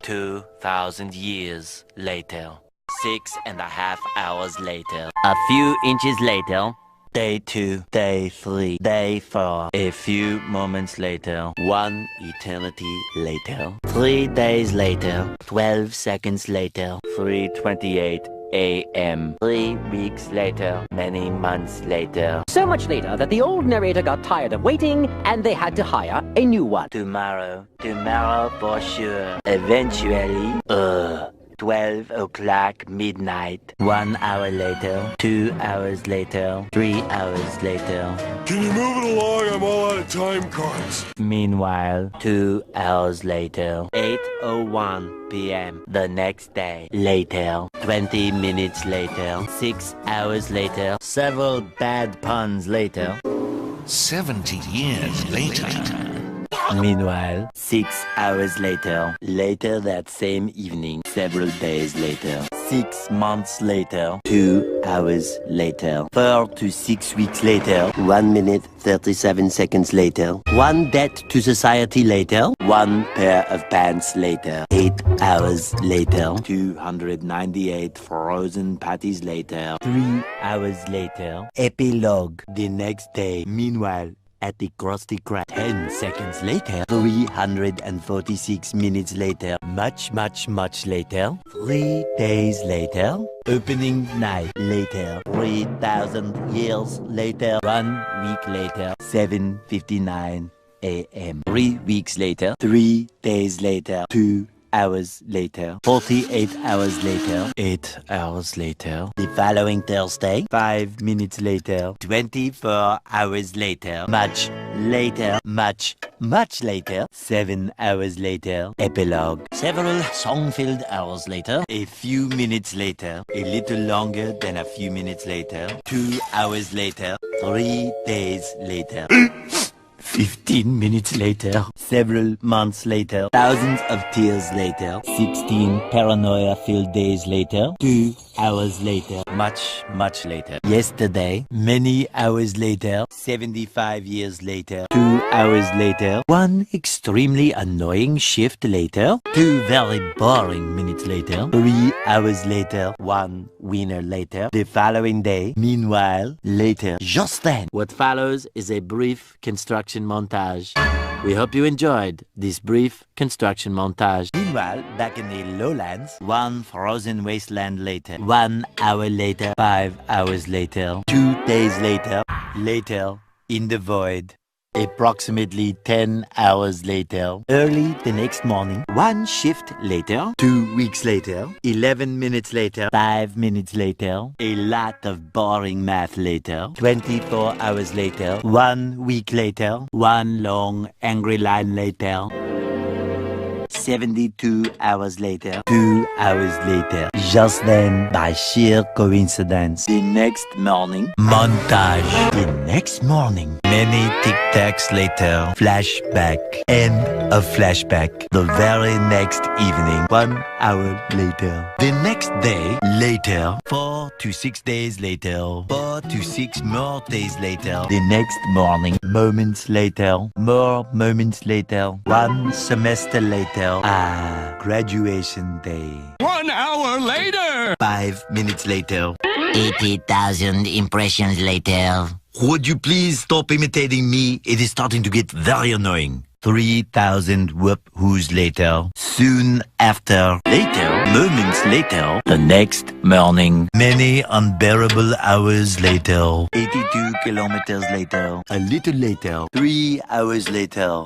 2,000 years later. 6.5 hours later. A few inches later. Day 2, day 3, day 4. A few moments later. 1 eternity later. 3 days later. 12 seconds later. 3:28 a.m. 3 weeks later. Many months later. So much later that the old narrator got tired of waiting and they had to hire a new one. Tomorrow for sure. Eventually, 12 o'clock midnight. 1 hour later, 2 hours later, 3 hours later. Can you move it along? I'm all out of time cards. Meanwhile, 2 hours later, 8:01 p.m. the next day. Later, 20 minutes later, 6 hours later, several bad puns later. 70 years later. Meanwhile, 6 hours later, later that same evening, several days later, 6 months later, 2 hours later, 4 to 6 weeks later, 1 minute 37 seconds later, 1 debt to society later, 1 pair of pants later, 8 hours later, 298 frozen patties later, 3 hours later, epilogue the next day. Meanwhile, at the Krusty Krab, 10 seconds later, 346 minutes later, much later, 3 days later, opening night later, 3,000 years later, 1 week later, 7:59 a.m. 3 weeks later, 3 days later, 2 hours later, 48 hours later, 8 hours later, the following Thursday, 5 minutes later, 24 hours later, much later, much later, 7 hours later, epilogue, several song-filled hours later, a few minutes later, a little longer than a few minutes later, 2 hours later, 3 days later. 15 minutes later, several months later, thousands of tears later, 16 paranoia-filled days later, 2 hours later, much later. Yesterday, many hours later, 75 years later, 2 hours later, 1 extremely annoying shift later, 2 very boring minutes later, 3 hours later, 1 winner later, the following day, meanwhile, later, just then. What follows is a brief construction montage. We hope you enjoyed this brief construction montage. Meanwhile, back in the lowlands, 1 frozen wasteland later, 1 hour later, 5 hours later, 2 days later, later in the void. Approximately 10 hours later, early the next morning, 1 shift later, 2 weeks later, 11 minutes later, 5 minutes later, a lot of boring math later, 24 hours later, 1 week later, 1 long angry line later, 72 hours later, 2 hours later. Just then, by sheer coincidence, the next morning, montage. The next morning, many tic-tacs later, flashback, end of flashback. The very next evening, 1 hour later. The next day, later, 4 to 6 days later, 4 to 6 more days later. The next morning, moments later, more moments later, 1 semester later. Graduation day. 1 hour later! 5 minutes later. 80,000 impressions later. Would you please stop imitating me? It is starting to get very annoying. 3,000 whoop-whoos later. Soon after. Later. Moments later. The next morning. Many unbearable hours later. 82 kilometers later. A little later. 3 hours later.